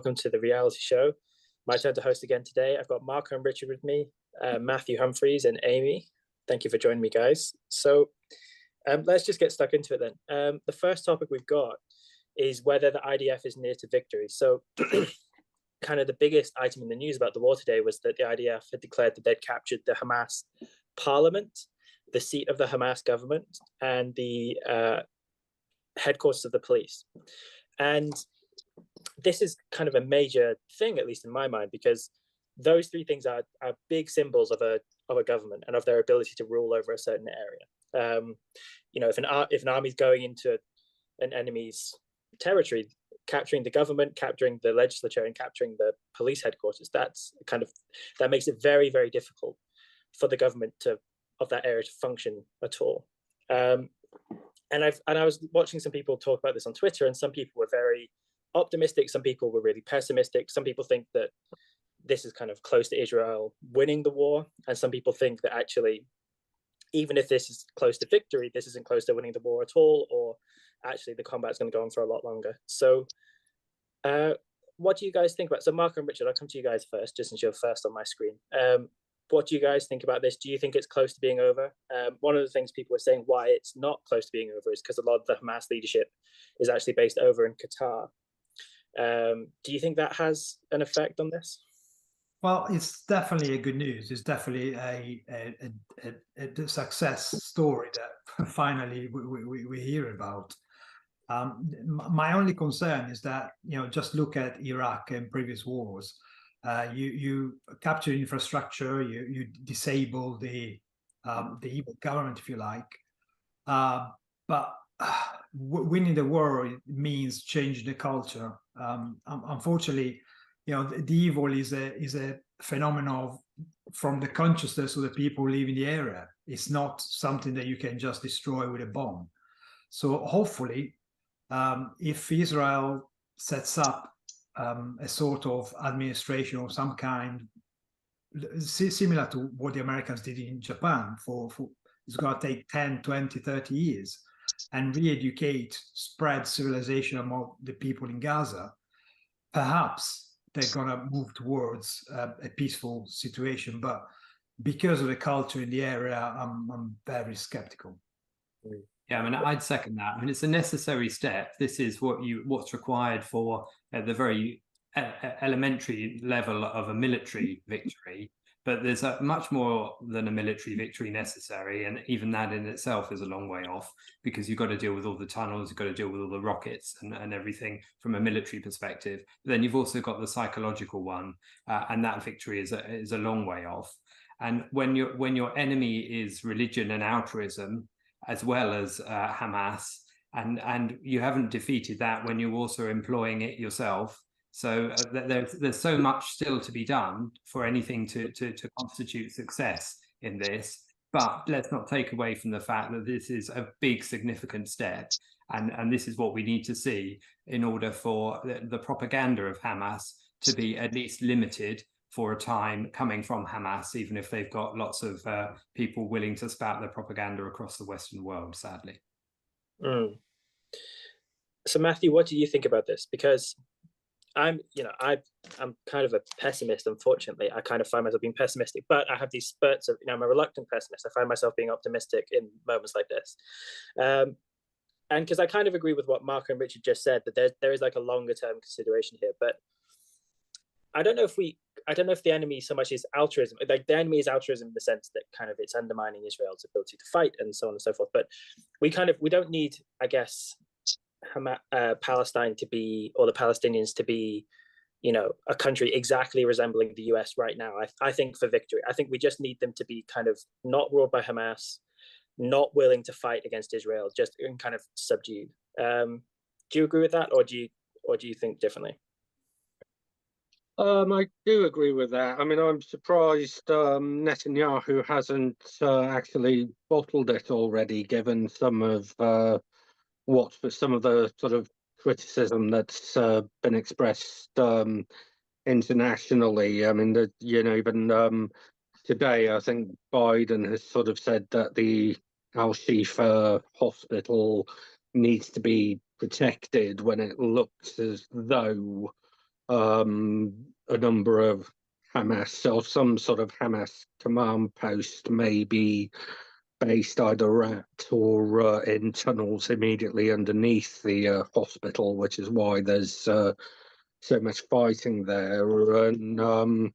welcome to the reality show. My turn to host again today. I've got Marco and Richard with me, Matthew Humphreys and Amy. Thank you for joining me, guys. So let's just get stuck into it then. The first topic we've got is whether the IDF is near to victory. So kind of the biggest item in the news about the war today was that the IDF had declared that they'd captured the Hamas parliament, the seat of the Hamas government, and the headquarters of the police. And this is kind of a major thing, at least in my mind, because those three things are big symbols of a government and of their ability to rule over a certain area. If an army's going into an enemy's territory, capturing the government, capturing the legislature, and capturing the police headquarters, that makes it very, very difficult for the government of that area to function at all. And I was watching some people talk about this on Twitter, and some people were very optimistic, some people were really pessimistic. Some people think that this is kind of close to Israel winning the war, and some people think that actually, even if this is close to victory, this isn't close to winning the war at all, or actually the combat's going to go on for a lot longer. So what do you guys think about? So Marco and Richard, I'll come to you guys first, just since you're first on my screen. What do you guys think about this? Do you think it's close to being over? One of the things people were saying why it's not close to being over is because a lot of the Hamas leadership is actually based over in Qatar. Do you think that has an effect on this? Well, it's definitely a good news. It's definitely a success story that finally we hear about. My only concern is that, just look at Iraq and previous wars. You capture infrastructure, you disable the evil government, if you like. But winning the war means changing the culture. Unfortunately, the evil is a phenomenon from the consciousness of the people who live in the area. It's not something that you can just destroy with a bomb. So hopefully, if Israel sets up a sort of administration of some kind, similar to what the Americans did in Japan, it's going to take 10, 20, 30 years, and re-educate, spread civilization among the people in Gaza, perhaps they're going to move towards a peaceful situation. But because of the culture in the area, I'm very skeptical. Yeah, I mean, I'd second that. I mean, it's a necessary step. This is what's required for the very elementary level of a military victory. But there's much more than a military victory necessary, and even that in itself is a long way off, because you've got to deal with all the tunnels, you've got to deal with all the rockets and everything from a military perspective. But then you've also got the psychological one, and that victory is a long way off. And when your enemy is religion and altruism, as well as Hamas, and you haven't defeated that when you're also employing it yourself. So there's so much still to be done for anything to constitute success in this. But let's not take away from the fact that this is a big, significant step. And this is what we need to see in order for the propaganda of Hamas to be at least limited for a time coming from Hamas, even if they've got lots of people willing to spout their propaganda across the Western world, sadly. So Matthew, what do you think about this? Because I'm kind of a pessimist, unfortunately. I kind of find myself being pessimistic, but I have these spurts of, I'm a reluctant pessimist. I find myself being optimistic in moments like this. And because I kind of agree with what Marco and Richard just said, that there is like a longer term consideration here, but I don't know if the enemy so much is altruism. Like the enemy is altruism in the sense that kind of it's undermining Israel's ability to fight and so on and so forth. But we don't need, I guess, Palestine to be, or the Palestinians to be, a country exactly resembling the US right now. I think for victory, I think we just need them to be kind of not ruled by Hamas, not willing to fight against Israel, just kind of subdued. Do you agree with that, or do you think differently? I do agree with that. I mean, I'm surprised Netanyahu hasn't actually bottled it already, given some of some of the sort of criticism that's been expressed internationally. I mean, even today, I think Biden has sort of said that the Al-Shifa hospital needs to be protected when it looks as though a number of Hamas or some sort of Hamas command post may be based either at or in tunnels immediately underneath the hospital, which is why there's so much fighting there. And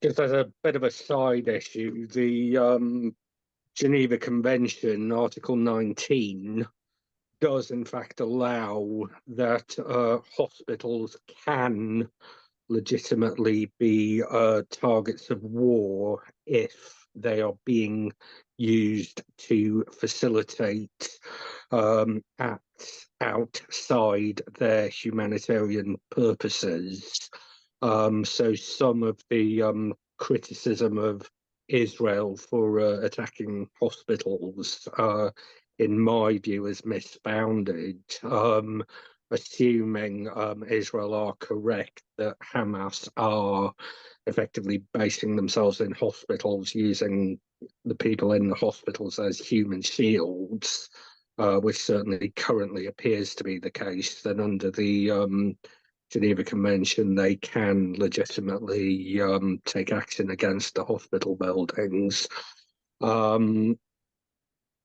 just as a bit of a side issue, the Geneva Convention, Article 19, does in fact allow that hospitals can legitimately be targets of war if they are being used to facilitate acts outside their humanitarian purposes. So some of the criticism of Israel for attacking hospitals, in my view, is misfounded. Assuming Israel are correct that Hamas are effectively basing themselves in hospitals, using the people in the hospitals as human shields, which certainly currently appears to be the case, then under the Geneva Convention, they can legitimately take action against the hospital buildings.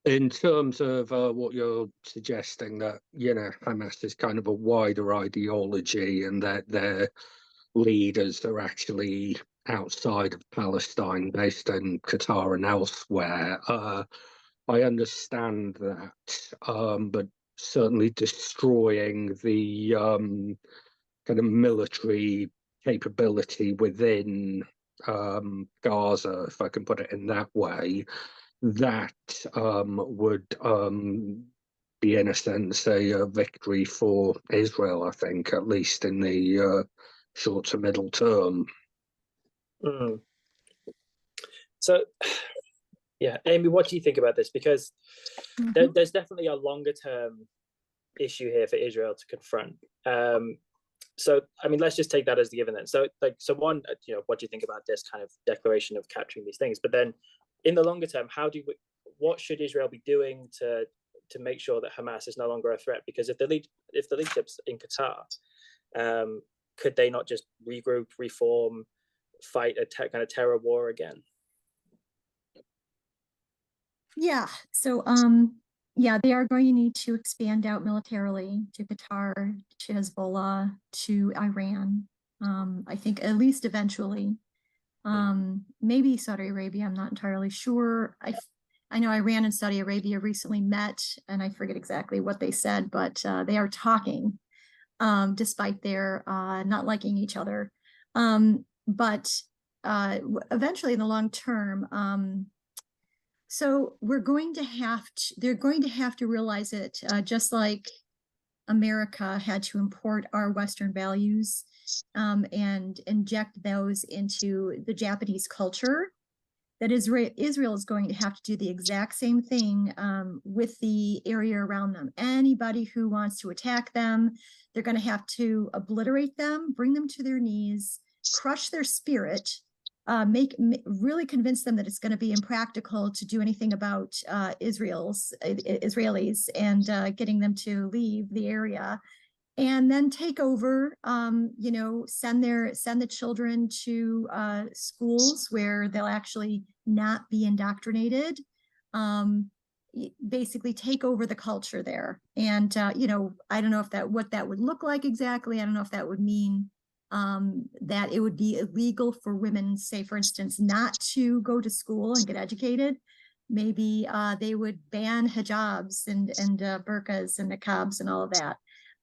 In terms of what you're suggesting, that, you know, Hamas is kind of a wider ideology and that their leaders are actually outside of Palestine, based in Qatar and elsewhere, I understand that, but certainly destroying the kind of military capability within Gaza, if I can put it in that way, that would be, in a sense, a victory for Israel, I think, at least in the short to middle term. Mm. So, yeah, Amy, what do you think about this? Because there's definitely a longer term issue here for Israel to confront. So, I mean, let's just take that as the given then. So, one, you know, what do you think about this kind of declaration of capturing these things? But then, in the longer term, what should Israel be doing to make sure that Hamas is no longer a threat? Because if the leadership's in Qatar, could they not just regroup, reform, fight a kind of terror war again? Yeah. So, yeah, they are going to need to expand out militarily to Qatar, to Hezbollah, to Iran. I think at least eventually. Maybe Saudi Arabia, I'm not entirely sure. I know Iran and Saudi Arabia recently met, and I forget exactly what they said, but they are talking, despite their not liking each other. But eventually in the long term, so they're going to have to realize it, just like America had to import our Western values and inject those into the Japanese culture, that Israel is going to have to do the exact same thing with the area around them. Anybody who wants to attack them, they're going to have to obliterate them, bring them to their knees, crush their spirit, really convince them that it's going to be impractical to do anything about Israelis and getting them to leave the area, and then take over. You know, send the children to schools where they'll actually not be indoctrinated. Basically take over the culture there. And you know, I don't know what that would look like exactly. I don't know if that would mean that it would be illegal for women, say for instance, not to go to school and get educated. Maybe they would ban hijabs and burqas and niqabs and all of that.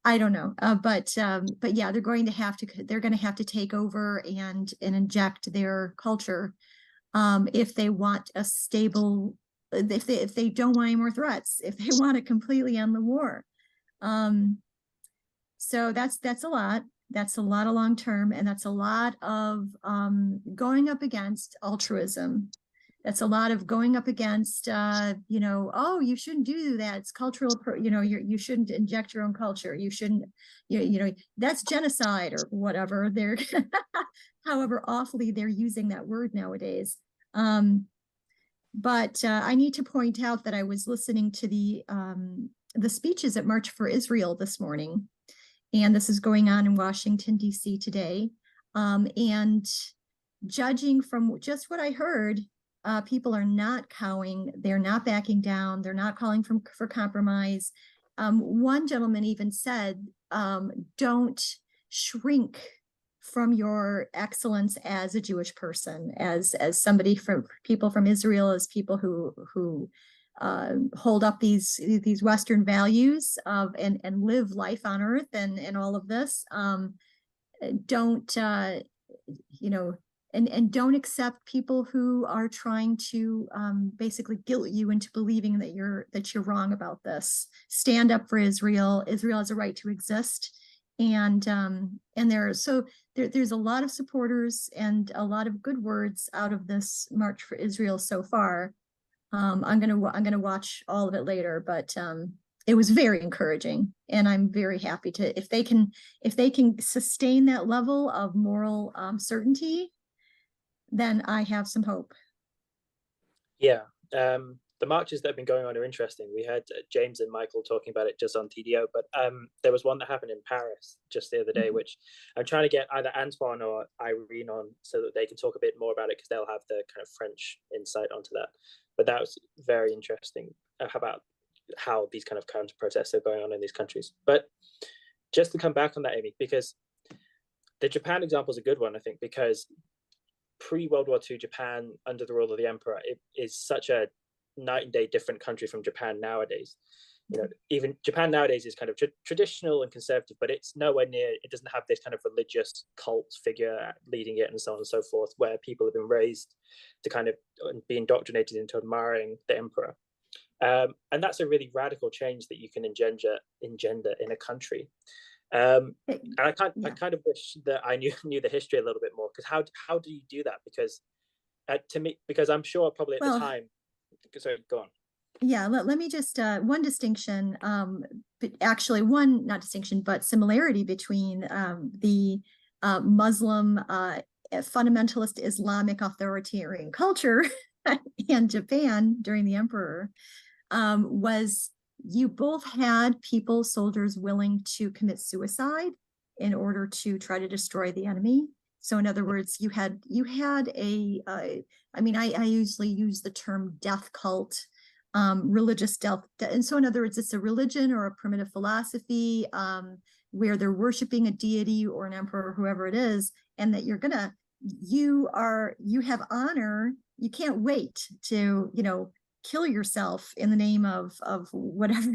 I don't know, but yeah, they're going to have to take over and inject their culture if they want a stable, if they don't want any more threats, if they want to completely end the war. So that's a lot. That's a lot of long term, and that's a lot of going up against altruism. That's a lot of going up against, you know, oh, you shouldn't do that. It's cultural, you know, you shouldn't inject your own culture. You shouldn't, you know, that's genocide or whatever. They're, however awfully they're using that word nowadays. But I need to point out that I was listening to the speeches at March for Israel this morning. And this is going on in Washington, D.C. today. And judging from just what I heard, people are not cowing. They're not backing down. They're not calling for compromise. One gentleman even said, don't shrink from your excellence as a Jewish person, as somebody from people from Israel, as people who hold up these Western values of and live life on earth and all of this. Don't and don't accept people who are trying to basically guilt you into believing that you're wrong about this. Stand up for Israel. Israel has a right to exist, and there's a lot of supporters and a lot of good words out of this March for Israel so far. I'm gonna watch all of it later, but it was very encouraging, and I'm very happy to if they can sustain that level of moral certainty, then I have some hope. Yeah, the marches that have been going on are interesting. We had James and Michael talking about it just on TDO, but there was one that happened in Paris just the other day, which I'm trying to get either Antoine or Irene on so that they can talk a bit more about it, because they'll have the kind of French insight onto that. But that was very interesting about how these kind of counter protests are going on in these countries. But just to come back on that, Amy, because the Japan example is a good one, I think, because pre-World War II Japan under the rule of the emperor, it is such a night and day different country from Japan nowadays. Even Japan nowadays is kind of traditional and conservative, but it's nowhere near, it doesn't have this kind of religious cult figure leading it and so on and so forth, where people have been raised to kind of be indoctrinated into admiring the emperor. And that's a really radical change that you can engender in a country. And I kind of wish that I knew the history a little bit more, because how do you do that? Because to me, because I'm sure probably at the time. So go on. Yeah, let me just one distinction, but actually one not distinction but similarity between the Muslim fundamentalist Islamic authoritarian culture and Japan during the emperor was you both had soldiers willing to commit suicide in order to try to destroy the enemy. So in other words, you had I usually use the term death cult, religious death. And so in other words, it's a religion or a primitive philosophy where they're worshiping a deity or an emperor, whoever it is, and that you have honor. You can't wait to, kill yourself in the name of whatever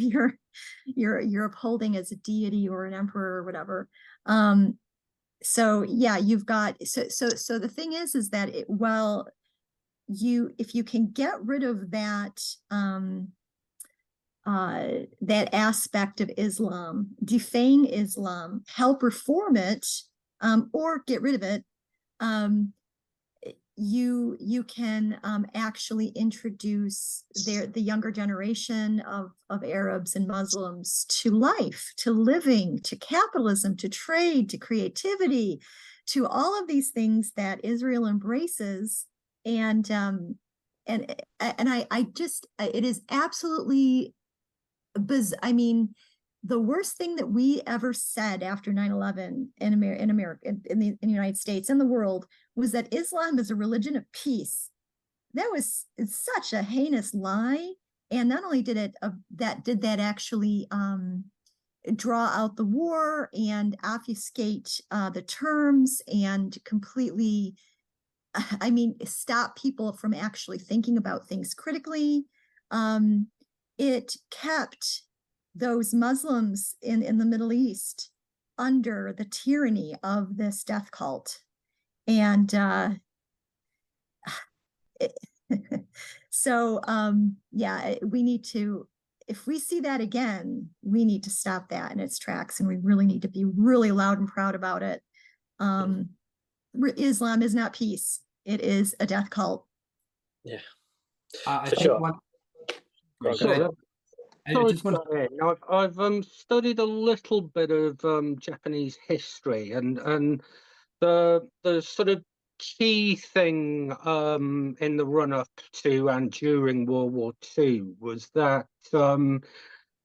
you're upholding as a deity or an emperor or whatever. So yeah, you've got so the thing is that if you can get rid of that that aspect of Islam, defang Islam, help reform it, or get rid of it, you can actually introduce the younger generation of Arabs and Muslims to life, to living, to capitalism, to trade, to creativity, to all of these things that Israel embraces. And I just, it is absolutely bizarre. I mean, the worst thing that we ever said after 9/11 in America, in the United States, and the world, was that Islam is a religion of peace. It's such a heinous lie. And not only did that actually draw out the war and obfuscate the terms and completely, stop people from actually thinking about things critically. It kept those Muslims in the Middle East under the tyranny of this death cult. And we need to, if we see that again, we need to stop that in its tracks, and we really need to be really loud and proud about it. Islam is not peace. It is a death cult. Yeah, I for think sure. I've studied a little bit of Japanese history, and the sort of key thing in the run-up to and during World War II was that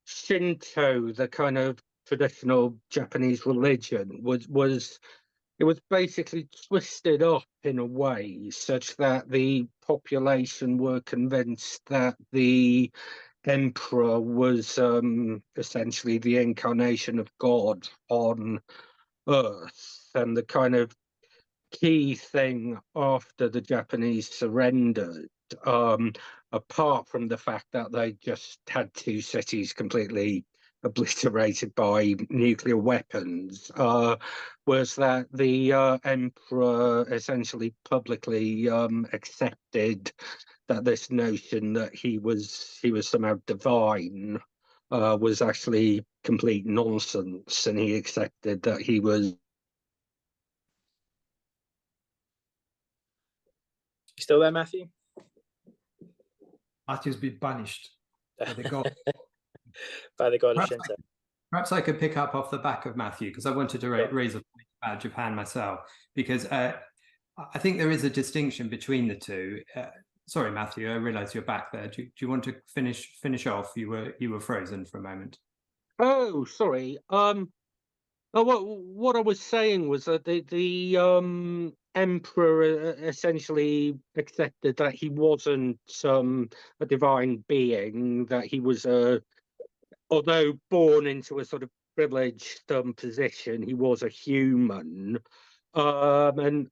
Shinto, the kind of traditional Japanese religion was it was basically twisted up in a way such that the population were convinced that the emperor was essentially the incarnation of God on Earth. And the kind of key thing after the Japanese surrendered, apart from the fact that they just had two cities completely obliterated by nuclear weapons, was that the emperor essentially publicly accepted that this notion that he was somehow divine was actually complete nonsense, and he accepted that he was. You still there, Matthew? Matthew's been punished by the god. By the god of Perhaps Shinto. Perhaps I could pick up off the back of Matthew, because I wanted to raise a point about Japan myself, because I think there is a distinction between the two. Sorry, Matthew, I realise you're back there. Do you want to finish off? You were frozen for a moment. Oh, sorry. What I was saying was that the emperor essentially accepted that he wasn't a divine being, that he was although born into a sort of privileged position, he was a human. And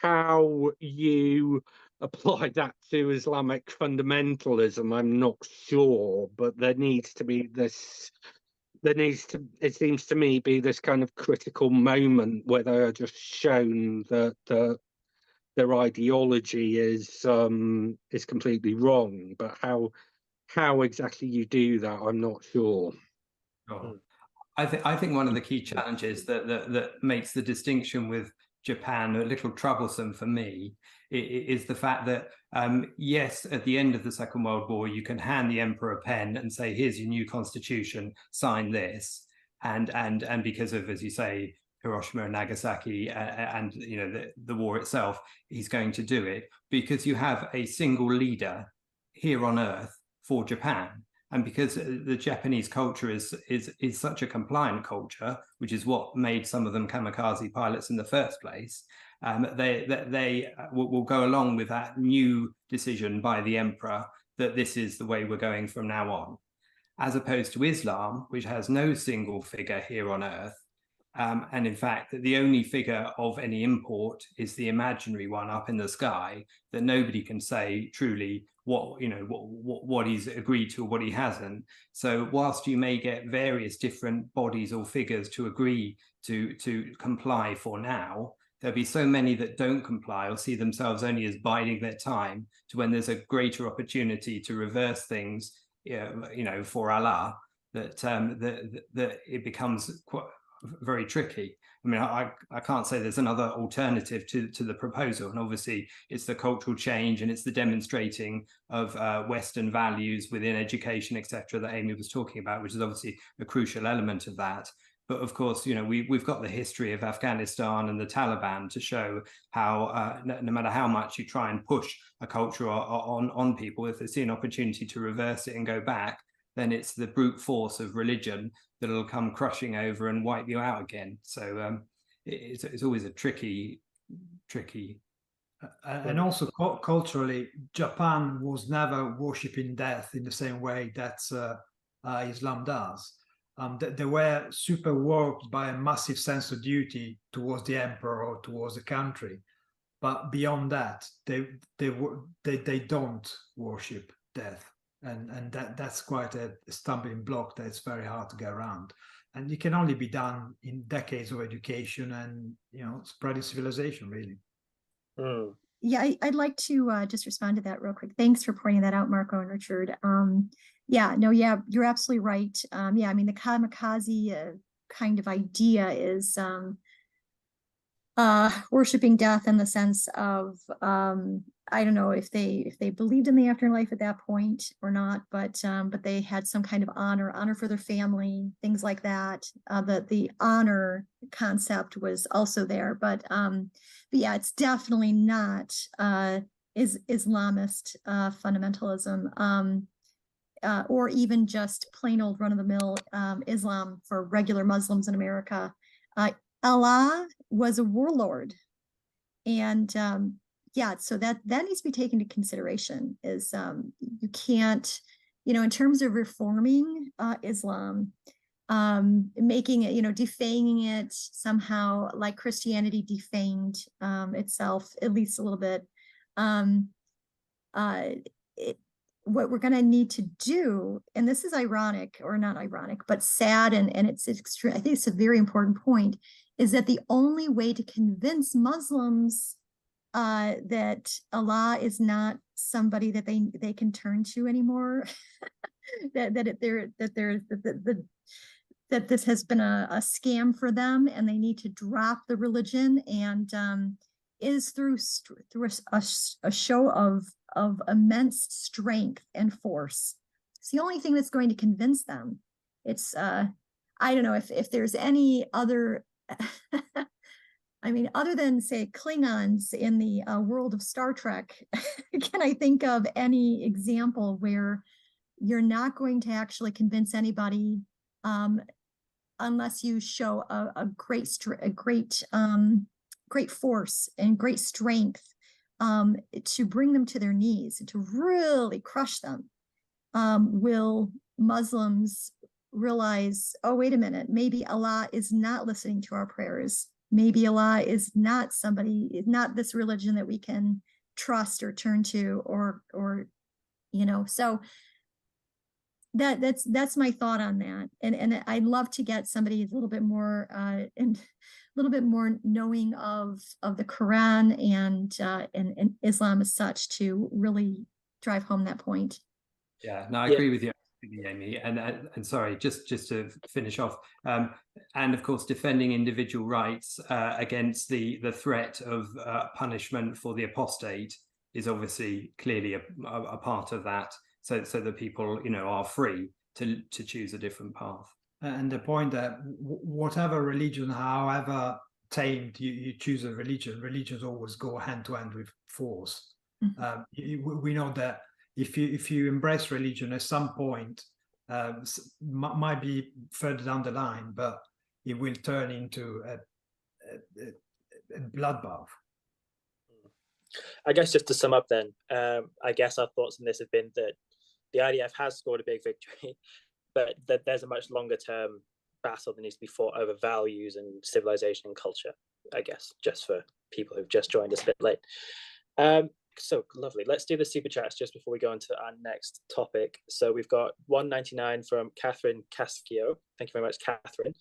how you apply that to Islamic fundamentalism, I'm not sure, but there needs to be this. It seems to me, be this kind of critical moment where they are just shown that their ideology is completely wrong. But how exactly you do that, I'm not sure. Sure. I think one of the key challenges that makes the distinction with Japan a little troublesome for me is the fact that yes, at the end of the Second World War, you can hand the emperor a pen and say, "Here's your new constitution, sign this," and because of, as you say, Hiroshima and Nagasaki, and you know the war itself, he's going to do it because you have a single leader here on Earth for Japan. And because the Japanese culture is such a compliant culture, which is what made some of them kamikaze pilots in the first place, they will go along with that new decision by the emperor that this is the way we're going from now on, as opposed to Islam, which has no single figure here on Earth. And in fact, the only figure of any import is the imaginary one up in the sky that nobody can say truly what he's agreed to or what he hasn't. So whilst you may get various different bodies or figures to agree to comply for now, there'll be so many that don't comply or see themselves only as biding their time to when there's a greater opportunity to reverse things, for Allah, that it becomes quite very tricky. I mean, I can't say there's another alternative to the proposal, and obviously it's the cultural change and it's the demonstrating of Western values within education, etc., that Amy was talking about, which is obviously a crucial element of that. But of course, we've got the history of Afghanistan and the Taliban to show how no matter how much you try and push a culture on people, if they see an opportunity to reverse it and go back, then it's the brute force of religion that'll come crushing over and wipe you out again. So it's always a tricky. And also culturally, Japan was never worshipping death in the same way that Islam does. They were super warped by a massive sense of duty towards the emperor or towards the country, but beyond that, they don't worship death. And that's quite a stumbling block that's very hard to get around, and it can only be done in decades of education and spreading civilization, really. Yeah, I'd like to just respond to that real quick. Thanks for pointing that out, Marco and Richard. You're absolutely right. I mean, the kamikaze kind of idea is worshiping death in the sense of I don't know if they believed in the afterlife at that point or not, but they had some kind of honor for their family, things like that. The honor concept was also there, but yeah, it's definitely not Islamist fundamentalism. or even just plain old run-of-the-mill Islam for regular Muslims in America. Allah was a warlord, and yeah, so that needs to be taken into consideration. Is you can't, in terms of reforming Islam, making it, defanging it somehow like Christianity defanged itself at least a little bit. What we're going to need to do, and this is ironic, or not ironic, but sad, and it's extreme. I think it's a very important point, is that the only way to convince Muslims that Allah is not somebody that they can turn to anymore, that this has been a scam for them, and they need to drop the religion, and is through a show of immense strength and force. It's the only thing that's going to convince them. It's I don't know if there's any other I mean, other than say Klingons in the world of Star Trek, can I think of any example where you're not going to actually convince anybody unless you show a great force and great strength to bring them to their knees, to really crush them? Will Muslims realize, oh, wait a minute, maybe Allah is not listening to our prayers. Maybe Allah is not this religion that we can trust or turn to, or so that's my thought on that. And I'd love to get somebody a little bit more knowing of the Quran and Islam as such to really drive home that point. Yeah, no, I agree with you, Amy. And sorry, just to finish off, and of course, defending individual rights against the threat of punishment for the apostate is obviously clearly a part of that. So that people, are free to choose a different path. And the point that whatever religion, however tamed you choose a religion, religions always go hand to hand with force. Mm-hmm. We know that if you embrace religion at some point, might be further down the line, but it will turn into a bloodbath. I guess just to sum up then, I guess our thoughts on this have been that the IDF has scored a big victory, but that there's a much longer term battle that needs to be fought over values and civilization and culture, I guess, just for people who've just joined us a bit late. So lovely. Let's do the super chats just before we go on to our next topic. So we've got 199 from Catherine Cascio. Thank you very much, Catherine.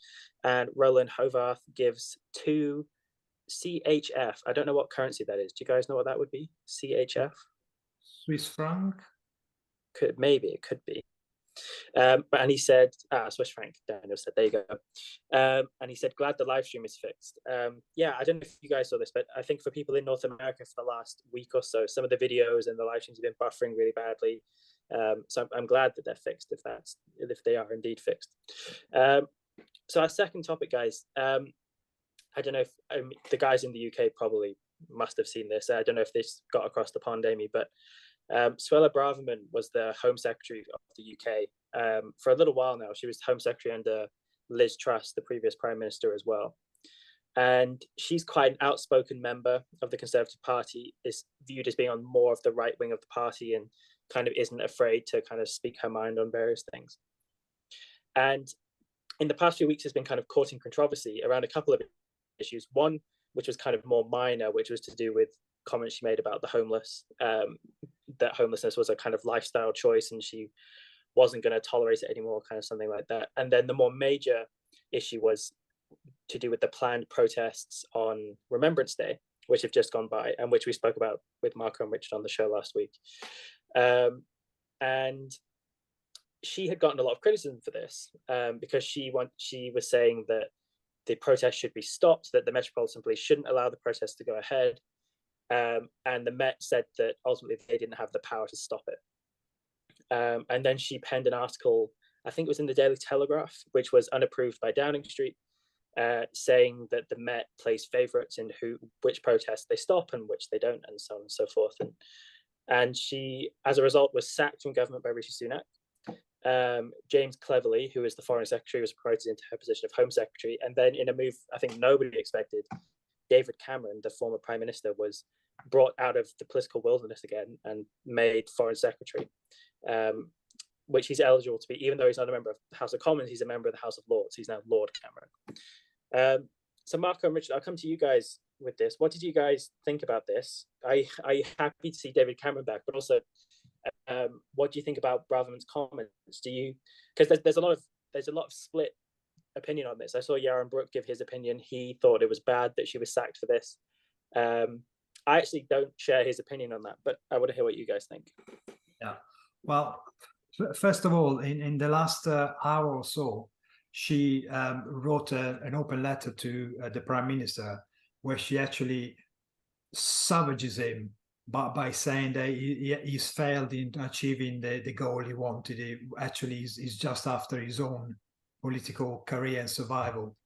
And Roland Hovarth gives 2 CHF. I don't know what currency that is. Do you guys know what that would be? CHF? Swiss franc? It could be. And he said, Swiss franc, Daniel said, there you go. And he said, glad the live stream is fixed. Yeah, I don't know if you guys saw this, but I think for people in North America for the last week or so, some of the videos and the live streams have been buffering really badly. So I'm glad that they're fixed, if they are indeed fixed. So our second topic, guys, I don't know if the guys in the UK probably must have seen this. I don't know if this got across the pond, Amy, but Suella Braverman was the Home Secretary of the UK for a little while now. She was Home Secretary under Liz Truss, the previous Prime Minister, as well. And she's quite an outspoken member of the Conservative Party, is viewed as being on more of the right wing of the party, and kind of isn't afraid to kind of speak her mind on various things. And in the past few weeks, has been kind of caught in controversy around a couple of issues. One, which was kind of more minor, which was to do with comments she made about the homeless, that homelessness was a kind of lifestyle choice and she wasn't going to tolerate it anymore, kind of something like that. And then the more major issue was to do with the planned protests on Remembrance Day, which have just gone by, and which we spoke about with Marco and Richard on the show last week. And she had gotten a lot of criticism for this because she was saying that the protest should be stopped, that the Metropolitan Police shouldn't allow the protest to go ahead. And the Met said that ultimately they didn't have the power to stop it. And then she penned an article, I think it was in the Daily Telegraph, which was unapproved by Downing Street, saying that the Met plays favourites in which protests they stop and which they don't, and so on and so forth. And she, as a result, was sacked from government by Rishi Sunak. James Cleverly, who was the foreign secretary, was promoted into her position of home secretary. And then in a move I think nobody expected, David Cameron, the former prime minister, was brought out of the political wilderness again and made foreign secretary, which he's eligible to be, even though he's not a member of the House of Commons, he's a member of the House of Lords. He's now Lord Cameron. So Marco and Richard, I'll come to you guys with this. What did you guys think about this? Are you happy to see David Cameron back? But also, what do you think about Braverman's comments? Do you, because there's a lot of split opinion on this. I saw Yaron Brook give his opinion. He thought it was bad that she was sacked for this. I actually don't share his opinion on that, but I want to hear what you guys think. Yeah, well, first of all, in the last hour or so, she wrote an open letter to the prime minister where she actually savages him by saying that he's failed in achieving the goal he wanted. He actually is just after his own political career and survival.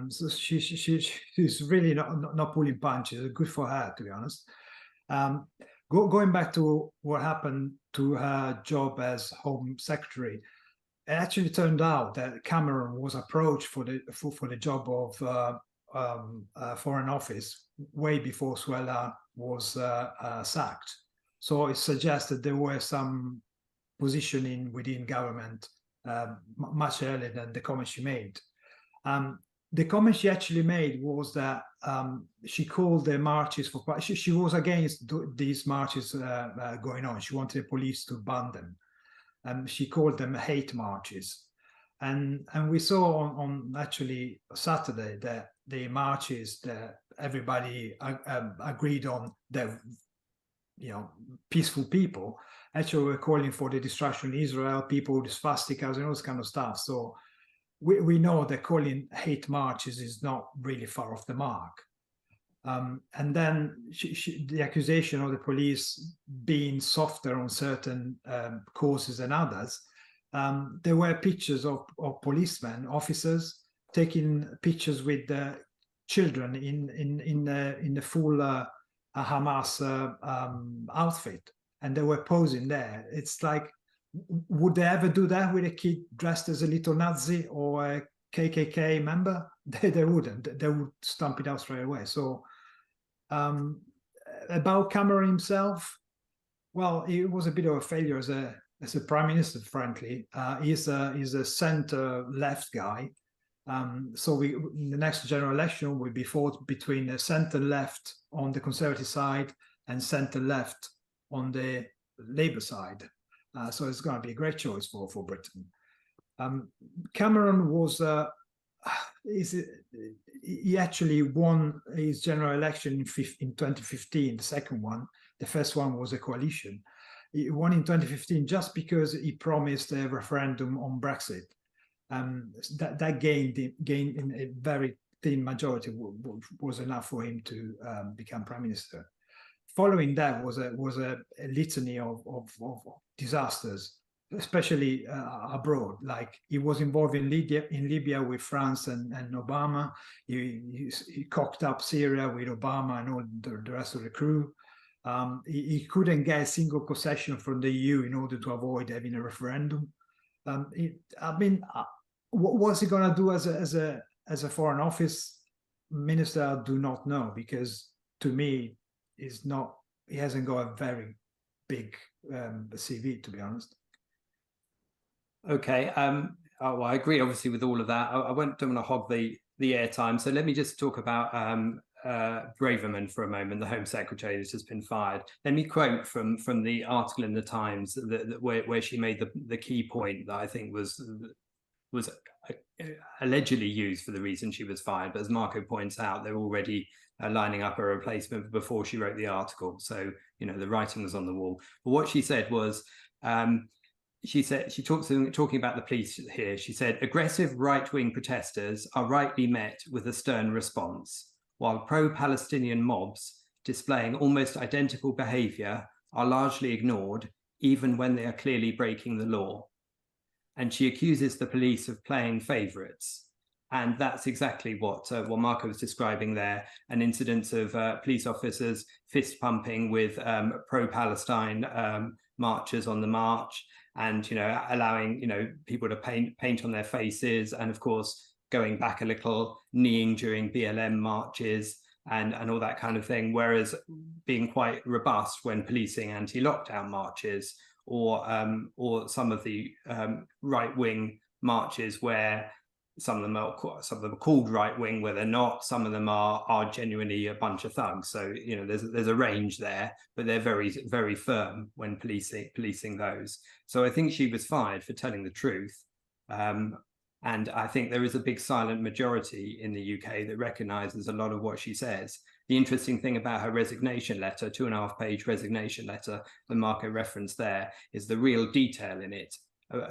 So she's really not pulling punches. Good for her, to be honest. Going back to what happened to her job as Home Secretary, it actually turned out that Cameron was approached for the job of Foreign Office way before Suella was sacked. So it suggests that there were some positioning within government much earlier than the comment she made. The comment she actually made was that she called the marches for. She was against these marches going on. She wanted the police to ban them. She called them hate marches, and we saw on actually Saturday that the marches that everybody agreed on, that peaceful people actually were calling for the destruction of Israel, people with swastikas and all this kind of stuff. So we know that calling hate marches is not really far off the mark. And then the accusation of the police being softer on certain causes than others. There were pictures of policemen, officers, taking pictures with children in the full Hamas outfit, and they were posing there. It's like, would they ever do that with a kid dressed as a little Nazi or a KKK member? They wouldn't. They would stamp it out straight away. So about Cameron himself, well, he was a bit of a failure as a prime minister, frankly. He's a center-left guy. So in the next general election will be fought between the center-left on the Conservative side and center-left on the Labour side. So it's going to be a great choice for Britain. Cameron was he actually won his general election in 2015, the second one. The first one was a coalition. He won in 2015 just because he promised a referendum on Brexit. That gained in a very thin majority was enough for him to become prime minister. Following that was a litany of disasters, especially abroad. Like he was involved in Libya with France and Obama. He cocked up Syria with Obama and all the rest of the crew. He couldn't get a single concession from the EU in order to avoid having a referendum. What was he going to do as a foreign office minister? I do not know, because to me, he hasn't got a very big CV, to be honest. Okay. Well, I agree, obviously, with all of that. I don't want to hog the airtime. So let me just talk about Braverman for a moment, the Home Secretary that's just been fired. Let me quote from the article in the Times where she made the key point that I think was allegedly used for the reason she was fired. But as Marco points out, they're already lining up a replacement before she wrote the article. So, the writing was on the wall. But what she said was, talking about the police here, she said, aggressive right-wing protesters are rightly met with a stern response, while pro-Palestinian mobs displaying almost identical behavior are largely ignored, even when they are clearly breaking the law. And she accuses the police of playing favorites. And that's exactly what Marco was describing there, an incident of police officers fist pumping with pro-Palestine marchers on the march, and allowing people to paint on their faces, and of course going back a little, kneeing during BLM marches and all that kind of thing, whereas being quite robust when policing anti-lockdown marches or some of the right-wing marches where some of them are called right wing, where they're not. Some of them are genuinely a bunch of thugs. So there's a range there, but they're very, very firm when policing those. So I think she was fired for telling the truth, and I think there is a big silent majority in the UK that recognises a lot of what she says. The interesting thing about her resignation letter, 2.5-page resignation letter that Marco referenced there, is the real detail in it.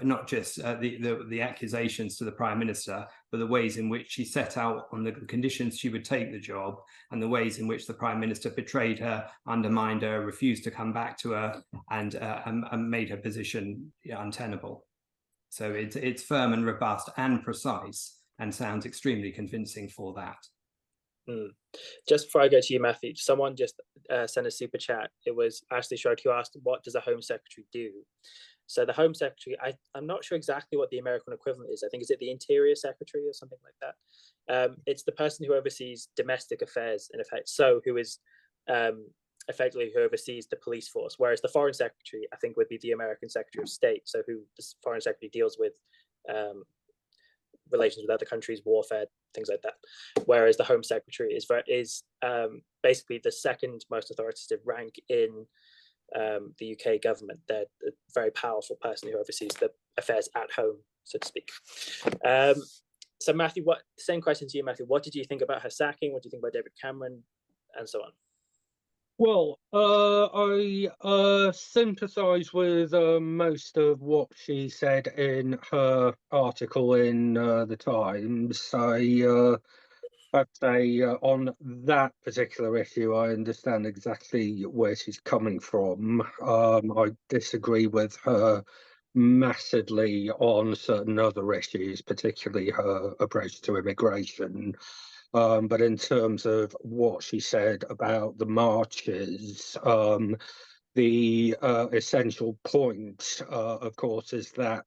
Not just the accusations to the Prime Minister, but the ways in which she set out on the conditions she would take the job, and the ways in which the Prime Minister betrayed her, undermined her, refused to come back to her, and made her position untenable. So it's firm and robust and precise, and sounds extremely convincing for that. Just before I go to you, Matthew, someone just sent a super chat. It was Ashley Shrod who asked, what does a Home Secretary do? So the Home Secretary, I'm not sure exactly what the American equivalent is. I think, is it the Interior Secretary or something like that? It's the person who oversees domestic affairs, in effect. So who is effectively who oversees the police force, whereas the Foreign Secretary, I think, would be the American Secretary of State. So who the Foreign Secretary deals with relations with other countries, warfare, things like that. Whereas the Home Secretary is basically the second most authoritative rank in the UK government. They're a very powerful person who oversees the affairs at home, so to speak. So Matthew, same question to you, Matthew. What did you think about her sacking? What do you think about David Cameron, and so on? Well, I sympathise with most of what she said in her article in the Times. I'd say on that particular issue, I understand exactly where she's coming from. I disagree with her massively on certain other issues, particularly her approach to immigration. But in terms of what she said about the marches, the essential point, of course, is that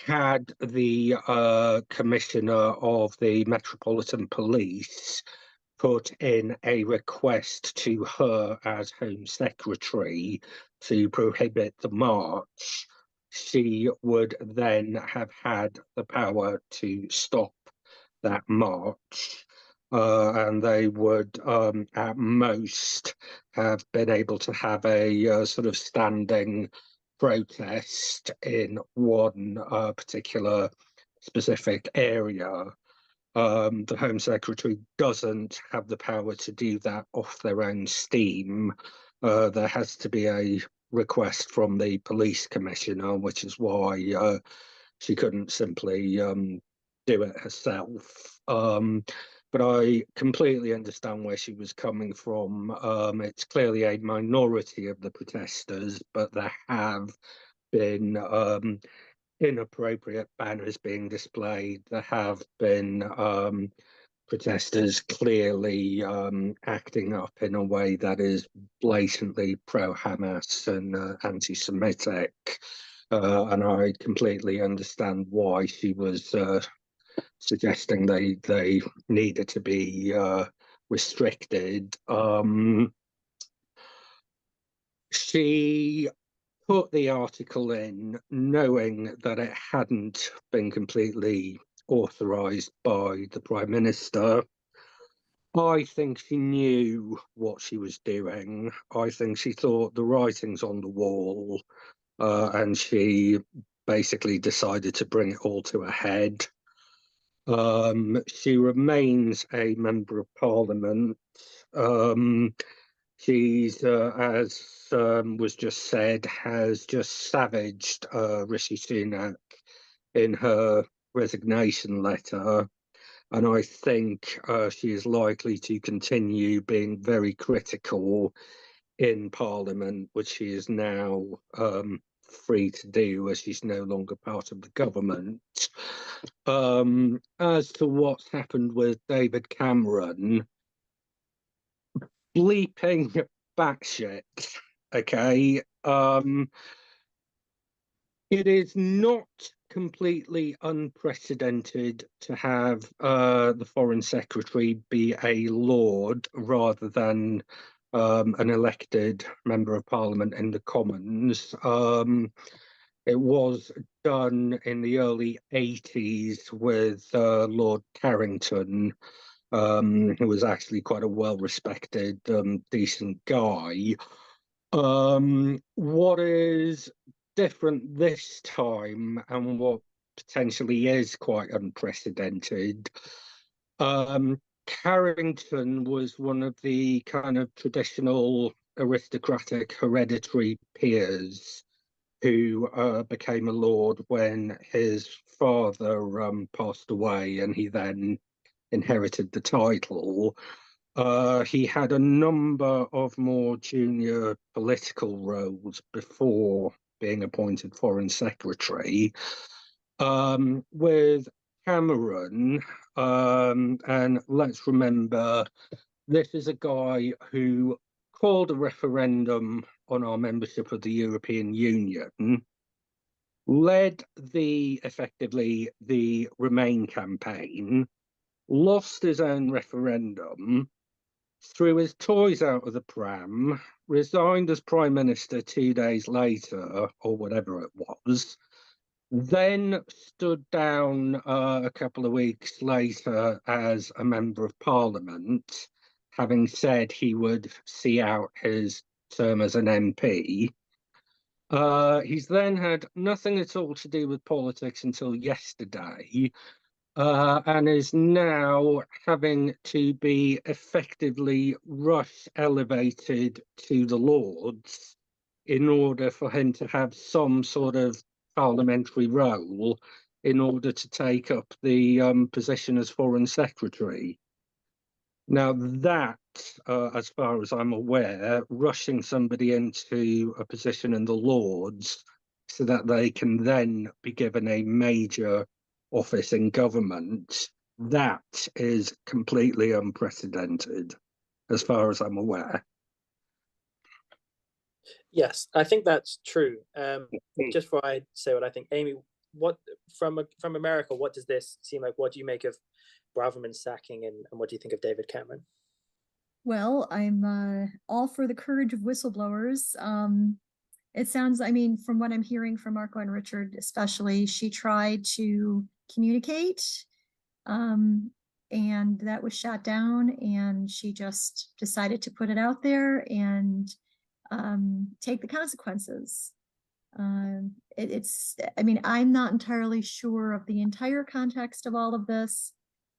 had the Commissioner of the Metropolitan Police put in a request to her as Home Secretary to prohibit the march, she would then have had the power to stop that march, and they would at most have been able to have a sort of standing protest in one particular specific area. The Home Secretary doesn't have the power to do that off their own steam. There has to be a request from the Police Commissioner, which is why she couldn't simply do it herself. But I completely understand where she was coming from. It's clearly a minority of the protesters, but there have been inappropriate banners being displayed. There have been protesters clearly acting up in a way that is blatantly pro-Hamas and anti-Semitic. And I completely understand why she was suggesting they needed to be restricted. She put the article in knowing that it hadn't been completely authorised by the Prime Minister. I think she knew what she was doing. I think she thought the writing's on the wall, and she basically decided to bring it all to a head. She remains a member of Parliament. She's, as was just said, has just savaged Rishi Sunak in her resignation letter. And I think she is likely to continue being very critical in Parliament, which she is now free to do as she's no longer part of the government. As to what's happened with David Cameron, bleeping batshit, okay? It is not completely unprecedented to have the Foreign Secretary be a Lord rather than an elected Member of Parliament in the Commons. It was done in the early 80s with Lord Carrington, who was actually quite a well-respected, decent guy. What is different this time, and what potentially is quite unprecedented, Carrington was one of the kind of traditional aristocratic hereditary peers who became a lord when his father passed away, and he then inherited the title. He had a number of more junior political roles before being appointed Foreign Secretary. With Cameron, and let's remember, this is a guy who called a referendum on our membership of the European Union, led effectively the Remain campaign, lost his own referendum, threw his toys out of the pram, resigned as Prime Minister 2 days later, or whatever it was, then stood down a couple of weeks later as a Member of Parliament, having said he would see out his term as an MP. He's then had nothing at all to do with politics until yesterday, and is now having to be effectively rush elevated to the Lords in order for him to have some sort of parliamentary role in order to take up the position as Foreign Secretary. Now that, as far as I'm aware, rushing somebody into a position in the Lords so that they can then be given a major office in government, that is completely unprecedented, as far as I'm aware. Yes, I think that's true. Just before I say what I think, Amy, what from America, what does this seem like? What do you make of Braverman's sacking, and what do you think of David Cameron? Well, I'm all for the courage of whistleblowers. It sounds, I mean, from what I'm hearing from Marco and Richard, especially, she tried to communicate, and that was shot down, and she just decided to put it out there and take the consequences. I mean, I'm not entirely sure of the entire context of all of this.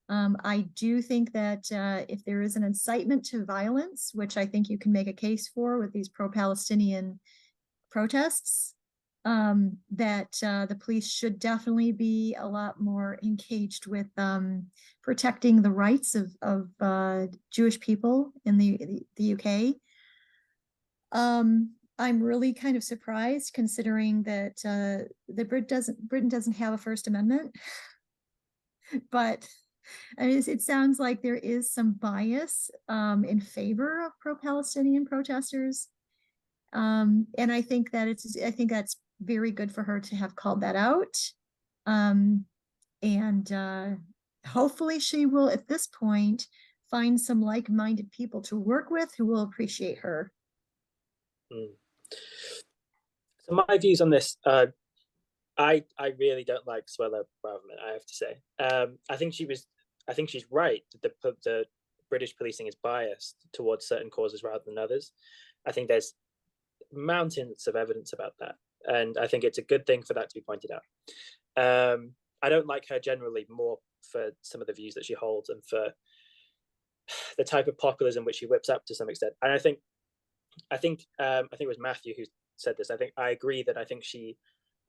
I do think that if there is an incitement to violence, which I think you can make a case for with these pro-Palestinian protests, that the police should definitely be a lot more engaged with protecting the rights of Jewish people in the UK. I'm really kind of surprised, considering that Britain doesn't have a First Amendment, but I mean, it sounds like there is some bias in favor of pro-Palestinian protesters, and I think that's very good for her to have called that out, and hopefully she will, at this point, find some like-minded people to work with who will appreciate her. So my views on this, I really don't like Suella Braverman, I have to say. I think she's right. The British policing is biased towards certain causes rather than others. I think there's mountains of evidence about that, and I think it's a good thing for that to be pointed out. I don't like her generally, more for some of the views that she holds and for the type of populism which she whips up to some extent. And I think it was Matthew who said this. I agree that I think she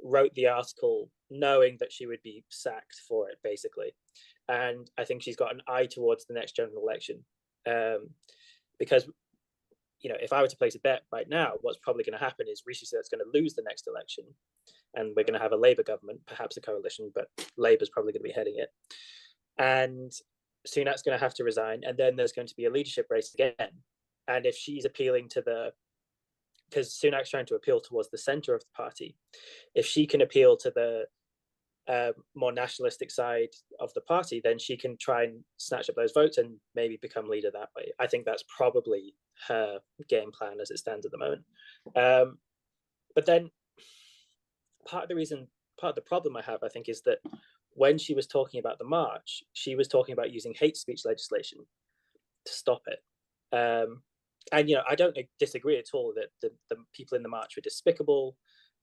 wrote the article knowing that she would be sacked for it, basically. And I think she's got an eye towards the next general election, because you know, if I were to place a bet right now, what's probably going to happen is Rishi Sunak's going to lose the next election, and we're going to have a Labour government, perhaps a coalition, but Labour's probably going to be heading it. And Sunak's going to have to resign, and then there's going to be a leadership race again. And if she's appealing to because Sunak's trying to appeal towards the centre of the party, if she can appeal to the more nationalistic side of the party, then she can try and snatch up those votes and maybe become leader that way. I think that's probably her game plan as it stands at the moment. But then part of the problem I have, I think, is that when she was talking about the march, she was talking about using hate speech legislation to stop it. And, you know, I don't disagree at all that the people in the march were despicable,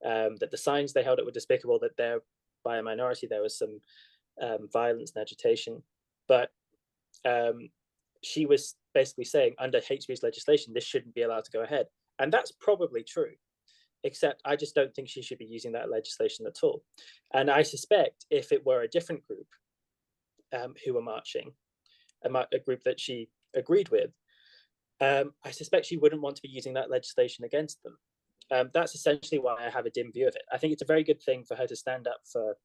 that the signs they held up were despicable, that they're by a minority, there was some violence and agitation. But she was basically saying under hate speech legislation, this shouldn't be allowed to go ahead. And that's probably true, except I just don't think she should be using that legislation at all. And I suspect if it were a different group who were marching, a group that she agreed with, I suspect she wouldn't want to be using that legislation against them. That's essentially why I have a dim view of it. I think it's a very good thing for her to stand up for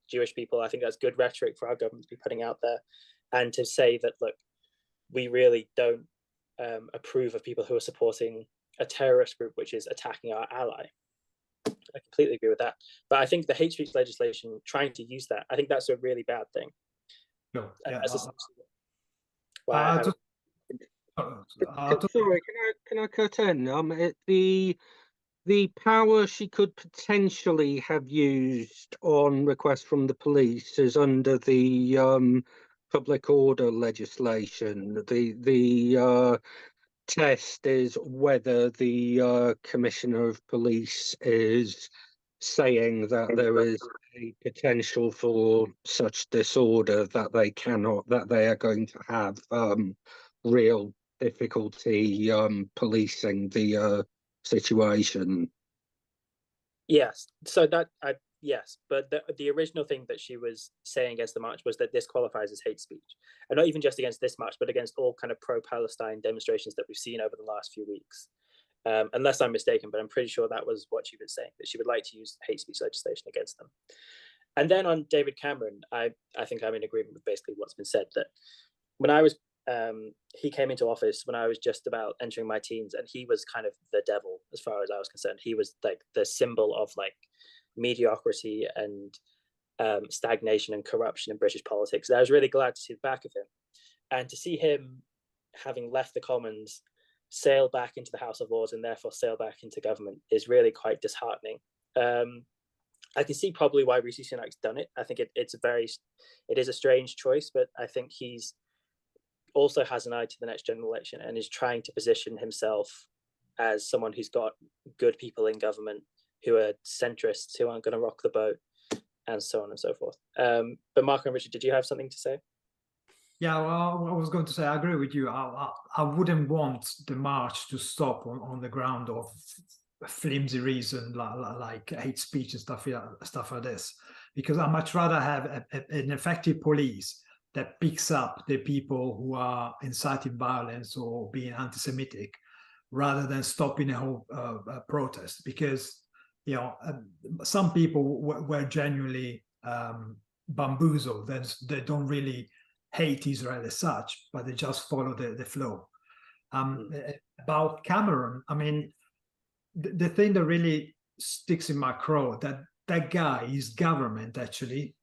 Jewish people. I think that's good rhetoric for our government to be putting out there, and to say that, look, we really don't approve of people who are supporting a terrorist group which is attacking our ally. I completely agree with that. But I think the hate speech legislation, trying to use that, I think that's a really bad thing. No, yeah. Sorry, can I cut in? The power she could potentially have used on request from the police is under the public order legislation. The test is whether the commissioner of police is saying that there is a potential for such disorder that they are going to have real difficulty policing the situation. Yes, so that yes, but the original thing that she was saying against the march was that this qualifies as hate speech, and not even just against this march, but against all kind of pro-Palestine demonstrations that we've seen over the last few weeks. Unless I'm mistaken, but I'm pretty sure that was what she was saying, that she would like to use hate speech legislation against them. And then on David Cameron, I think I'm in agreement with basically what's been said, that when I was he came into office when I was just about entering my teens, and he was kind of the devil as far as I was concerned. He was like the symbol of like mediocrity and stagnation and corruption in British politics. And I was really glad to see the back of him, and to see him, having left the Commons, sail back into the House of Lords and therefore sail back into government is really quite disheartening. I can see probably why Rishi Sunak's done it. I think it is a strange choice, but I think he's also has an eye to the next general election and is trying to position himself as someone who's got good people in government, who are centrists, who aren't going to rock the boat, and so on and so forth. But Mark and Richard, did you have something to say? Yeah, well, I was going to say, I agree with you. I wouldn't want the march to stop on the ground of flimsy reason like hate speech and stuff like this, because I much rather have an effective police that picks up the people who are inciting violence or being anti-Semitic, rather than stopping a whole protest. Because, you know, some people were genuinely bamboozled. They don't really hate Israel as such, but they just follow the flow. About Cameron, I mean, the thing that really sticks in my craw, that guy, his government actually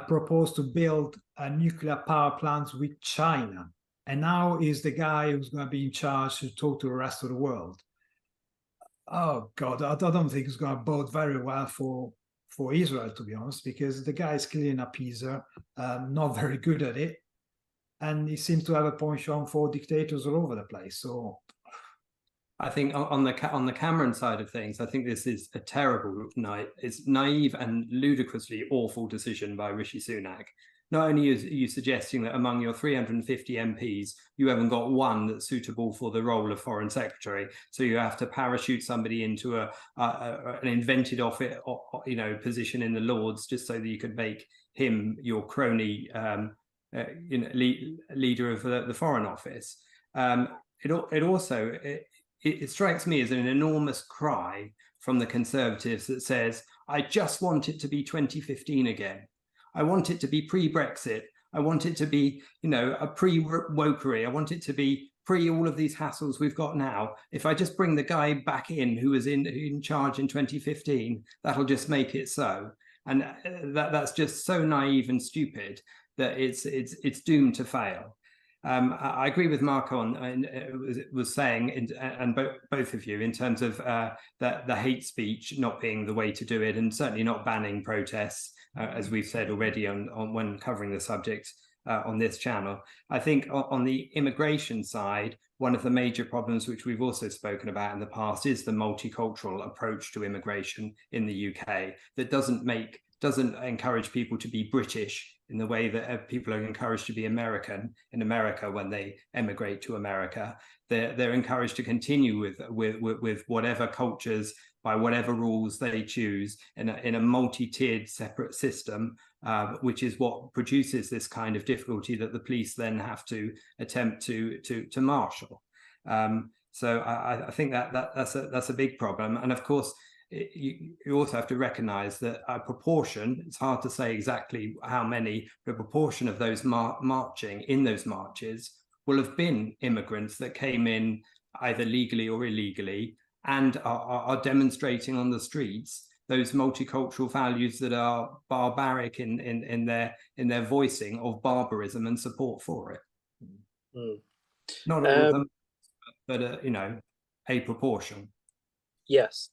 proposed to build a nuclear power plant with China, and now is the guy who's going to be in charge to talk to the rest of the world. Oh God, I don't think it's going to bode very well for Israel, to be honest, because the guy is clearly an appeaser, not very good at it, and he seems to have a penchant for dictators all over the place. So I think on the Cameron side of things, I think this is a terrible night. It's naive and ludicrously awful decision by Rishi Sunak. Not only are you suggesting that among your 350 MPs, you haven't got one that's suitable for the role of Foreign Secretary, so you have to parachute somebody into an invented office, position in the Lords, just so that you could make him your crony, leader of the Foreign Office. it strikes me as an enormous cry from the Conservatives that says, I just want it to be 2015 again. I want it to be pre-Brexit. I want it to be, a pre-wokery. I want it to be pre all of these hassles we've got now. If I just bring the guy back in who was in charge in 2015, that'll just make it so. And that's just so naive and stupid that it's doomed to fail. I agree with Mark on was saying, and both of you, in terms of the hate speech not being the way to do it, and certainly not banning protests, as we've said already on when covering the subject on this channel. I think on the immigration side, one of the major problems which we've also spoken about in the past is the multicultural approach to immigration in the UK that doesn't encourage people to be British in the way that people are encouraged to be American in America when they emigrate to America. They're encouraged to continue with whatever cultures by whatever rules they choose in a multi-tiered separate system, which is what produces this kind of difficulty that the police then have to attempt to marshal. So I think that's a big problem. And of course, you also have to recognize that a proportion, it's hard to say exactly how many, but a proportion of those marching in those marches will have been immigrants that came in either legally or illegally and are demonstrating on the streets those multicultural values that are barbaric in their voicing of barbarism and support for it. Not all of them, but a proportion. Yes.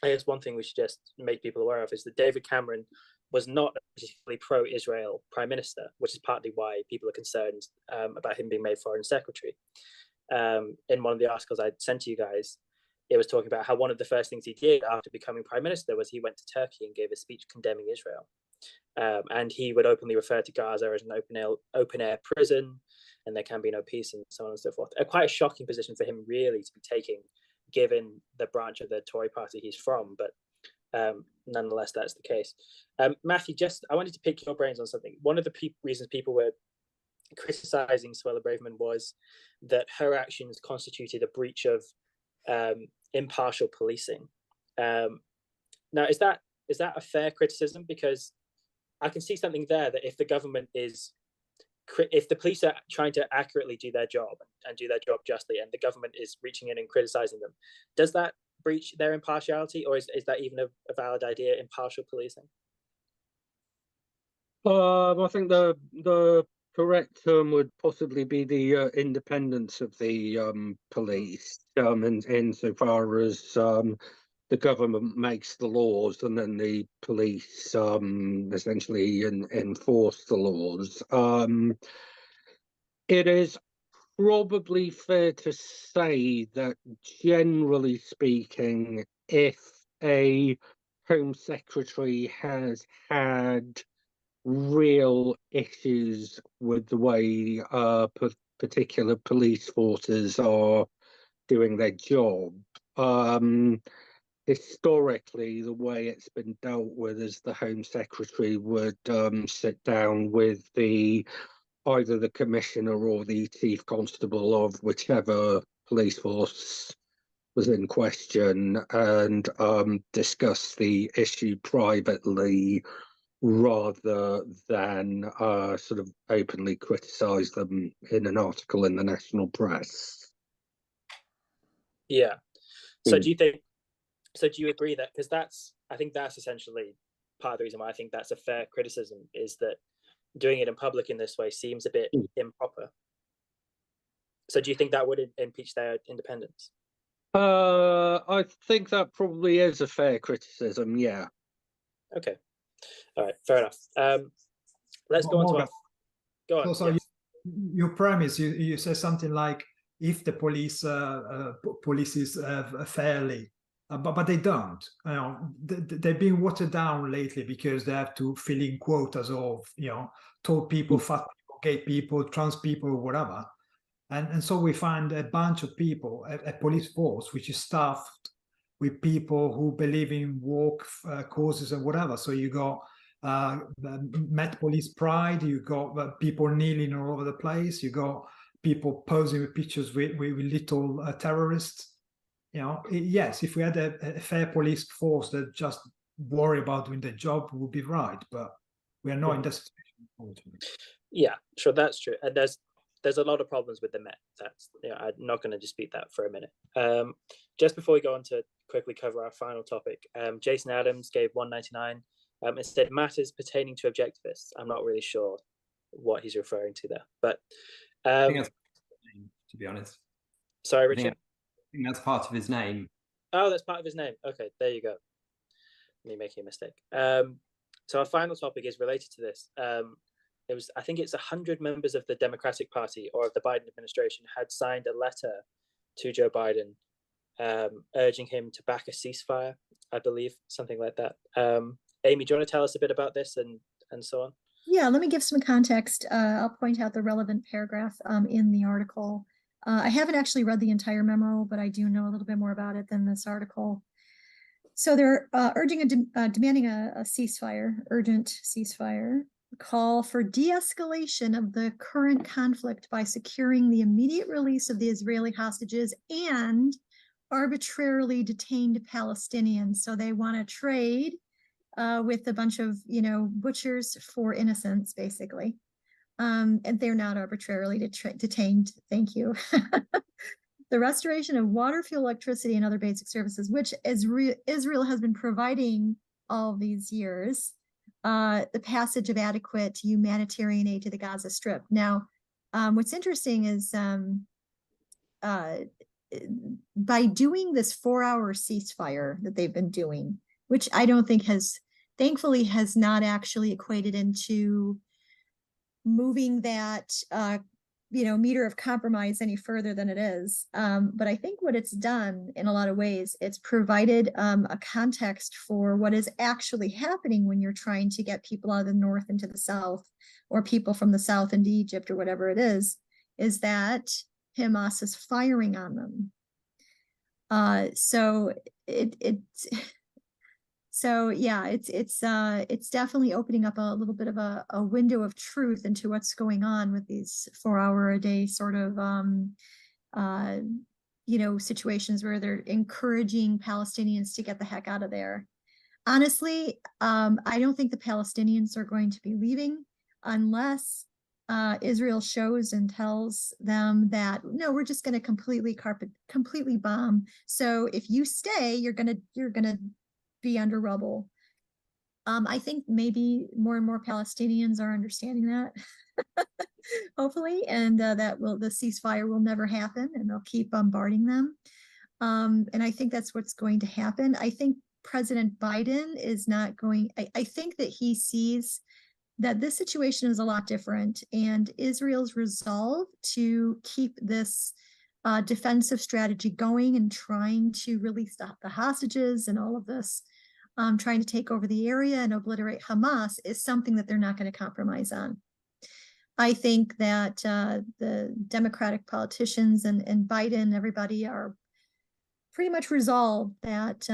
I guess one thing we should just make people aware of is that David Cameron was not a particularly pro-Israel prime minister, which is partly why people are concerned about him being made foreign secretary. In one of the articles I sent to you guys, it was talking about how one of the first things he did after becoming prime minister was he went to Turkey and gave a speech condemning Israel. And he would openly refer to Gaza as an open-air prison, and there can be no peace, and so on and so forth. Quite a shocking position for him, really, to be taking, given the branch of the Tory party he's from, but nonetheless, that's the case. Matthew, I wanted to pick your brains on something. One of the reasons people were criticizing Suella Braverman was that her actions constituted a breach of impartial policing. Now, is that a fair criticism? Because I can see something there that if the police are trying to accurately do their job and do their job justly, and the government is reaching in and criticizing them, does that breach their impartiality, or is that even a valid idea, impartial policing? I think the correct term would possibly be the independence of the police, insofar as the government makes the laws and then the police essentially enforce the laws. It is probably fair to say that, generally speaking, if a Home Secretary has had real issues with the way particular police forces are doing their job, historically, the way it's been dealt with is the Home Secretary would sit down with either the Commissioner or the Chief Constable of whichever police force was in question and discuss the issue privately, rather than sort of openly criticise them in an article in the national press. Yeah. So do you agree that, because I think that's essentially part of the reason why I think that's a fair criticism, is that doing it in public in this way seems a bit improper. So do you think that would impeach their independence? I think that probably is a fair criticism, yeah. Okay. All right, fair enough. Let's go on to our... Go on. So yes. Your premise, you say something like, if the police policies fairly, but they don't. They've been watered down lately because they have to fill in quotas of tall people, fat people, gay people, trans people, whatever, and so we find a bunch of people, a police force which is staffed with people who believe in woke causes and whatever. So you got Met Police Pride, you got people kneeling all over the place, you got people posing with pictures with little terrorists. You know, yes, if we had a fair police force that just worry about doing their job, we would be right. But we are not in that situation, unfortunately. Yeah, sure, that's true. And there's a lot of problems with the Met. That's, yeah, I'm not going to dispute that for a minute. Just before we go on to quickly cover our final topic, Jason Adams gave 199. It said matters pertaining to objectivists. I'm not really sure what he's referring to there, but I think that's to be honest. Sorry, Richard. I think that's part of his name. Oh, that's part of his name. Okay, there you go. Me making a mistake. So our final topic is related to this. It was, I think it's 100 members of the Democratic Party or of the Biden administration had signed a letter to Joe Biden urging him to back a ceasefire, I believe, something like that. Amy, do you want to tell us a bit about this and so on? Yeah, let me give some context. I'll point out the relevant paragraph in the article. I haven't actually read the entire memo, but I do know a little bit more about it than this article. So they're demanding a ceasefire, urgent ceasefire, call for de-escalation of the current conflict by securing the immediate release of the Israeli hostages and arbitrarily detained Palestinians. So they want to trade with a bunch of, butchers for innocents, basically. And they're not arbitrarily detained. Thank you. The restoration of water, fuel, electricity, and other basic services, which Israel has been providing all these years. The passage of adequate humanitarian aid to the Gaza Strip. Now, what's interesting is by doing this 4-hour ceasefire that they've been doing, which I don't think thankfully has not actually equated into moving that meter of compromise any further than it is. But I think what it's done in a lot of ways, it's provided a context for what is actually happening when you're trying to get people out of the north into the south, or people from the south into Egypt, or whatever it is that Hamas is firing on them. So yeah, it's definitely opening up a little bit of a window of truth into what's going on with these 4-hour-a-day sort of situations where they're encouraging Palestinians to get the heck out of there. Honestly, I don't think the Palestinians are going to be leaving unless Israel shows and tells them that, no, we're just going to completely bomb. So if you stay, you're gonna be under rubble. I think maybe more and more Palestinians are understanding that, hopefully, and the ceasefire will never happen, and they'll keep bombarding them. And I think that's what's going to happen. I think President Biden is not going. I think that he sees that this situation is a lot different, and Israel's resolve to keep this defensive strategy going and trying to release the hostages and all of this, trying to take over the area and obliterate Hamas, is something that they're not going to compromise on. I think that the Democratic politicians and Biden, everybody, are pretty much resolved that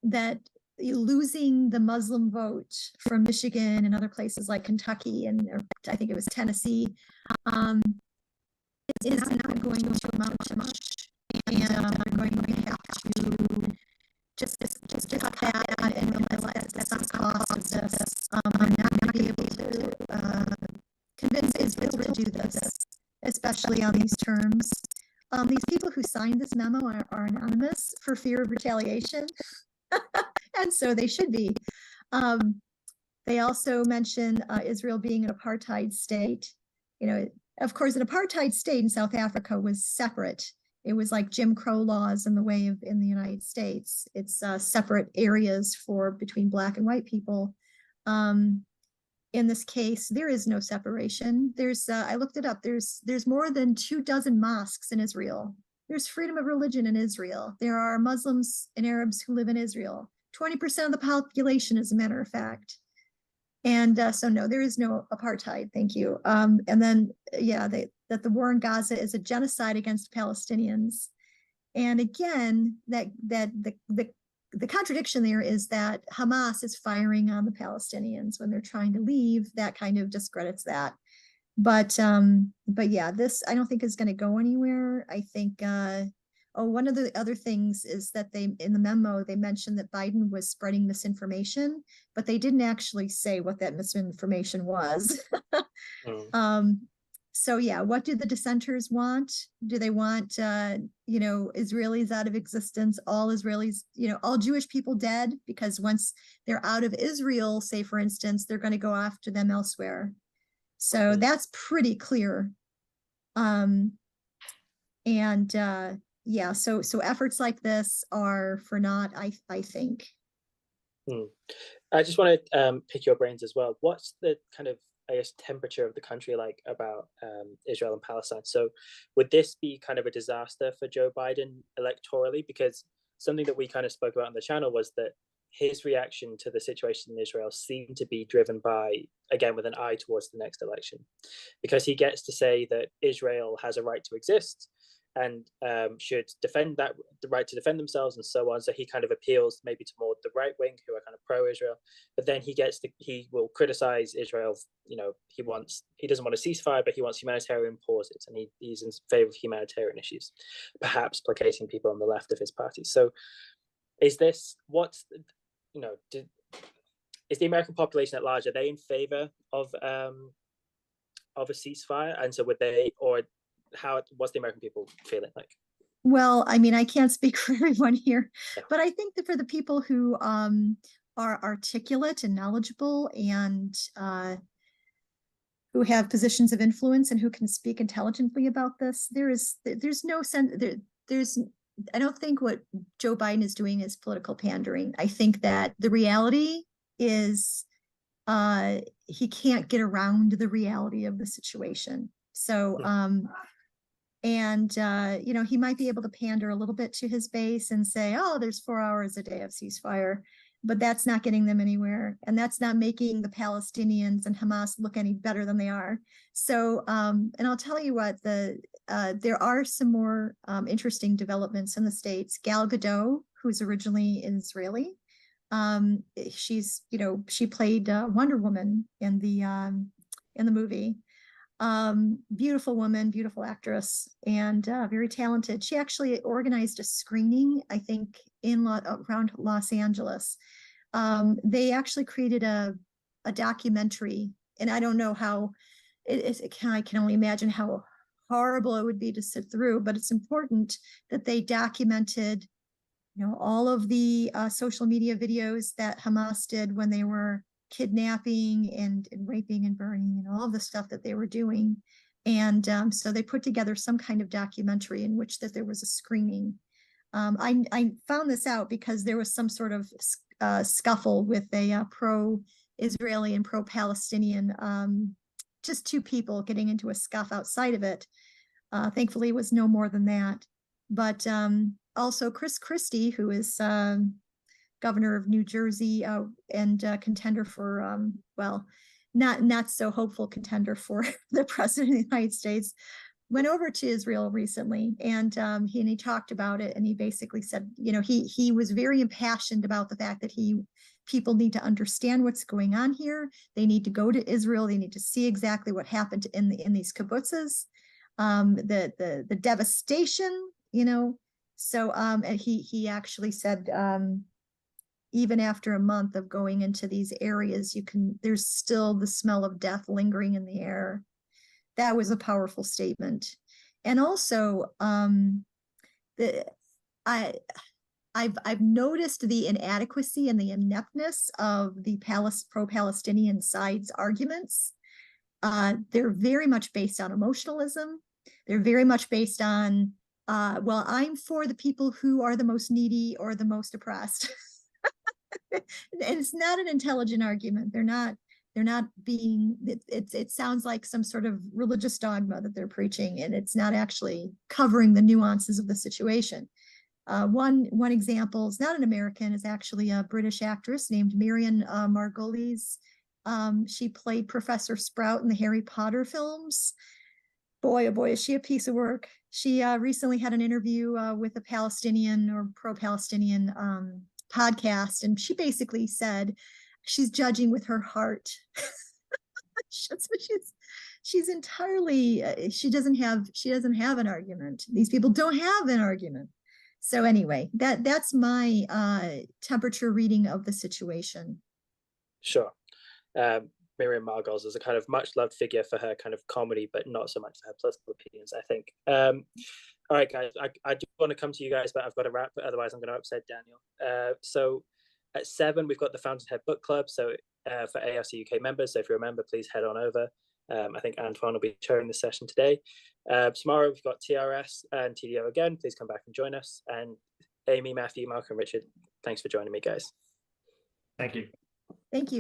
that losing the Muslim vote from Michigan and other places like Kentucky and I think it was Tennessee is not going to amount to much, and they're going to have to just cut that and realize that's not the cost of this. I'm not going to be able to convince Israel to do this, especially on these terms. These people who signed this memo are anonymous for fear of retaliation, and so they should be. They also mention Israel being an apartheid state. Of course, an apartheid state in South Africa was separate. It was like Jim Crow laws in the United States. It's separate areas between Black and white people. In this case, there is no separation. I looked it up. There's more than 24 mosques in Israel. There's freedom of religion in Israel. There are Muslims and Arabs who live in Israel. 20% of the population, as a matter of fact. And so no, there is no apartheid. Thank you. And then, yeah, that the war in Gaza is a genocide against Palestinians. And again, that the contradiction there is that Hamas is firing on the Palestinians when they're trying to leave. That kind of discredits that. But yeah, this I don't think is going to go anywhere. I think one of the other things is that they, in the memo, they mentioned that Biden was spreading misinformation, but they didn't actually say what that misinformation was. So yeah, what do the dissenters want? Do they want, Israelis out of existence, all Israelis, all Jewish people dead? Because once they're out of Israel, say for instance, they're going to go after them elsewhere. So that's pretty clear. Yeah, so efforts like this are for naught, I think. I just want to pick your brains as well. What's the kind of, I guess, temperature of the country like about Israel and Palestine? So would this be kind of a disaster for Joe Biden electorally? Because something that we kind of spoke about on the channel was that his reaction to the situation in Israel seemed to be driven by, again, with an eye towards the next election, because he gets to say that Israel has a right to exist and should defend the right to defend themselves and so on. So he kind of appeals maybe to more the right wing who are kind of pro-Israel, but then he will criticize Israel. He doesn't want a ceasefire, but he wants humanitarian pauses, and he's in favor of humanitarian issues, perhaps placating people on the left of his party. So is this is the American population at large, are they in favor of a ceasefire? And so would they, or what's the American people feeling like? Well, I mean, I can't speak for everyone here, but I think that for the people who are articulate and knowledgeable and who have positions of influence and who can speak intelligently about this, there's no sense I don't think what Joe Biden is doing is political pandering. I think that the reality is he can't get around the reality of the situation. So he might be able to pander a little bit to his base and say, oh, there's 4 hours a day of ceasefire, but that's not getting them anywhere. And that's not making the Palestinians and Hamas look any better than they are. So, and I'll tell you what, there are some more interesting developments in the States. Gal Gadot, who's originally an Israeli, she played Wonder Woman in the movie. Beautiful woman, beautiful actress, and very talented. She actually organized a screening, I think, around Los Angeles. They actually created a documentary, and I don't know how I can only imagine how horrible it would be to sit through, but it's important that they documented, all of the social media videos that Hamas did when they were kidnapping and raping and burning and all of the stuff that they were doing. And so they put together some kind of documentary in which that there was a screening. I found this out because there was some sort of scuffle with a pro-Israeli and pro-Palestinian, just two people getting into a scuff outside of it. Thankfully, it was no more than that. But also Chris Christie, who is governor of New Jersey and contender for, not so hopeful contender for the president of the United States, went over to Israel recently, and he talked about it, and he basically said, he was very impassioned about the fact that people need to understand what's going on here. They need to go to Israel. They need to see exactly what happened in these kibbutzes, the devastation, So and he actually said, even after a month of going into these areas, there's still the smell of death lingering in the air. That was a powerful statement. And also, I've noticed the inadequacy and the ineptness of the pro-Palestinian side's arguments. They're very much based on emotionalism. They're very much based on, I'm for the people who are the most needy or the most oppressed. And it's not an intelligent argument. They're not being, it sounds like some sort of religious dogma that they're preaching, and it's not actually covering the nuances of the situation. One example is not an American, is actually a British actress named Marion Margolyes. She played Professor Sprout in the Harry Potter films. Boy, oh boy, is she a piece of work. She recently had an interview with a Palestinian or pro-Palestinian podcast, and she basically said she's judging with her heart. she's entirely she doesn't have an argument. These people don't have an argument. So anyway, that's my temperature reading of the situation. Sure. Miriam Margolyes is a kind of much loved figure for her kind of comedy, but not so much for her political opinions, I think. All right, guys, I do want to come to you guys, but I've got to wrap, otherwise I'm going to upset Daniel. So at 7, we've got the Fountainhead Book Club. So for ARC UK members, so if you're a member, please head on over. I think Antoine will be chairing the session today. Tomorrow we've got TRS and TDO again. Please come back and join us. And Amy, Matthew, Malcolm, Richard, thanks for joining me, guys. Thank you. Thank you.